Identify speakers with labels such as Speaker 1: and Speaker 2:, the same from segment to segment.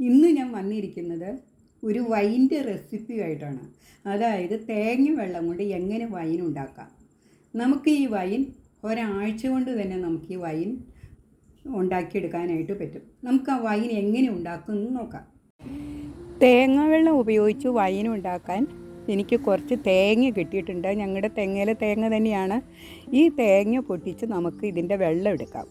Speaker 1: ഇന്ന് ഞാൻ വന്നിരിക്കുന്നത് ഒരു വൈൻ്റെ റെസിപ്പിയായിട്ടാണ്. അതായത് തേങ്ങ വെള്ളം കൊണ്ട് എങ്ങനെ വൈൻ ഉണ്ടാക്കാം. നമുക്ക് ഈ വൈൻ ഒരാഴ്ച കൊണ്ട് തന്നെ നമുക്ക് ഈ വൈൻ ഉണ്ടാക്കിയെടുക്കാനായിട്ട് പറ്റും. നമുക്ക് ആ വൈൻ എങ്ങനെ ഉണ്ടാക്കുമെന്ന് നോക്കാം. തേങ്ങ വെള്ളം ഉപയോഗിച്ച് വൈൻ ഉണ്ടാക്കാൻ എനിക്ക് കുറച്ച് തേങ്ങ കിട്ടിയിട്ടുണ്ട്. ഞങ്ങളുടെ തെങ്ങയിലെ തേങ്ങ തന്നെയാണ്. ഈ തേങ്ങ പൊട്ടിച്ച് നമുക്ക് ഇതിൻ്റെ വെള്ളം എടുക്കാം.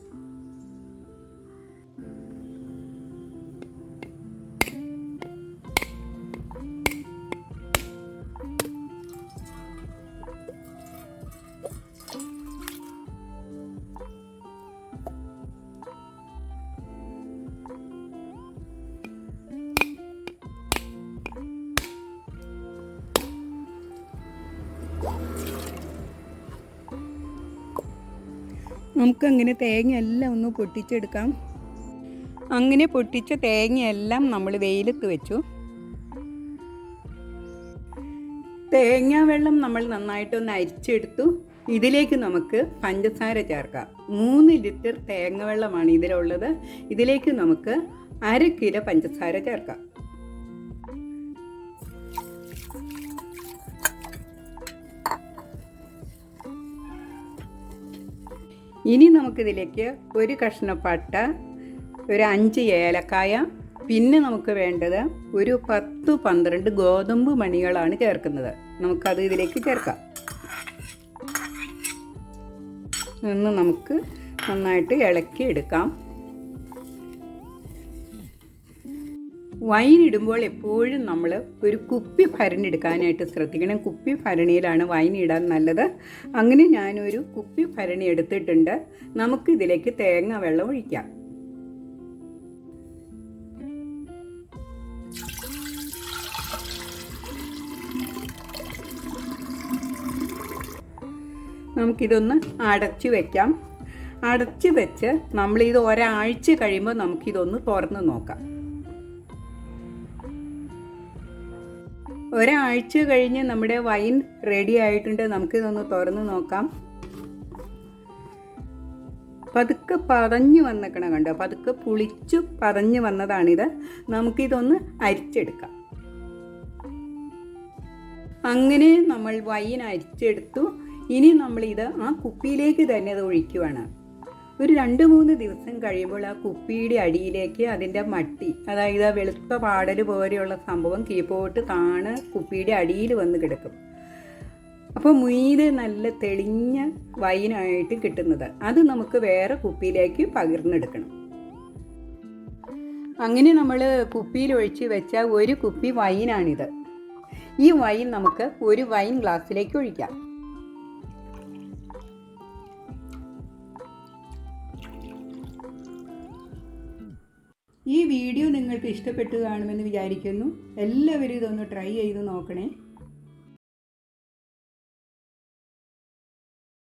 Speaker 1: നമുക്കങ്ങനെ തേങ്ങയെല്ലാം ഒന്ന് പൊട്ടിച്ചെടുക്കാം. അങ്ങനെ പൊട്ടിച്ച തേങ്ങയെല്ലാം നമ്മൾ വെയിലത്ത് വെച്ചു. തേങ്ങാ വെള്ളം നമ്മൾ നന്നായിട്ടൊന്ന് അരിച്ചെടുത്തു. ഇതിലേക്ക് നമുക്ക് പഞ്ചസാര ചേർക്കാം. 3 ലിറ്റർ തേങ്ങ വെള്ളമാണ് ഇതിലുള്ളത്. ഇതിലേക്ക് നമുക്ക് 1/2 കിലോ പഞ്ചസാര ചേർക്കാം. ഇനി നമുക്കിതിലേക്ക് ഒരു കഷ്ണം പട്ട, ഒരു 5 ഏലക്കായ, പിന്നെ നമുക്ക് വേണ്ടത് ഒരു 10-12 ഗോതമ്പ് മണികളാണ് ചേർക്കുന്നത്. നമുക്കത് ഇതിലേക്ക് ചേർക്കാം. ഒന്ന് നമുക്ക് നന്നായിട്ട് ഇളക്കി എടുക്കാം. വൈൻ ഇടുമ്പോൾ എപ്പോഴും നമ്മൾ ഒരു കുപ്പി ഭരണി എടുക്കാനായിട്ട് ശ്രദ്ധിക്കണം. കുപ്പി ഭരണിയിലാണ് വൈൻ ഇടാൻ നല്ലത്. അങ്ങനെ ഞാനൊരു കുപ്പി ഭരണി എടുത്തിട്ടുണ്ട്. നമുക്ക് ഇതിലേക്ക് തേങ്ങ വെള്ളം ഒഴിക്കാം. നമുക്കിതൊന്ന് അടച്ചു വയ്ക്കാം. അടച്ചു വെച്ച് നമ്മളിത് ഒരാഴ്ച കഴിയുമ്പോൾ നമുക്കിതൊന്ന് തുറന്ന് നോക്കാം. ഒരാഴ്ച കഴിഞ്ഞ് നമ്മുടെ വൈൻ റെഡി ആയിട്ടുണ്ട്. നമുക്കിതൊന്ന് തുറന്ന് നോക്കാം. പതുക്കെ പതഞ്ഞ് വന്നേക്കണം, കണ്ടോ? പതുക്കെ പുളിച്ചു പതഞ്ഞ് വന്നതാണിത്. നമുക്കിതൊന്ന് അരിച്ചെടുക്കാം. അങ്ങനെ നമ്മൾ വൈൻ അരിച്ചെടുത്തു. ഇനി നമ്മളിത് ആ കുപ്പിയിലേക്ക് തന്നെ അത് ഒഴിക്കുവാണ്. ഒരു 2-3 ദിവസം കഴിയുമ്പോൾ ആ കുപ്പിയുടെ അടിയിലേക്ക് അതിൻ്റെ മട്ടി, അതായത് ആ വെളുത്ത പാടൽ പോലെയുള്ള സംഭവം കീപ്പോട്ട് താണ് കുപ്പിയുടെ അടിയിൽ വന്ന് കിടക്കും. അപ്പോൾ മീത് നല്ല തെളിഞ്ഞ വൈനായിട്ട് കിട്ടുന്നത്. അത് നമുക്ക് വേറെ കുപ്പിയിലേക്ക് പകർന്നെടുക്കണം. അങ്ങനെ നമ്മൾ കുപ്പിയിൽ ഒഴിച്ച് വെച്ച ഒരു കുപ്പി വൈനാണിത്. ഈ വൈൻ നമുക്ക് ഒരു വൈൻ ഗ്ലാസ്സിലേക്ക് ഒഴിക്കാം. ഈ വീഡിയോ നിങ്ങൾക്ക് ഇഷ്ടപ്പെട്ടു കാണുമെന്ന് വിചാരിക്കുന്നു. എല്ലാവരും ഇതൊന്ന് ട്രൈ ചെയ്ത് നോക്കണേ.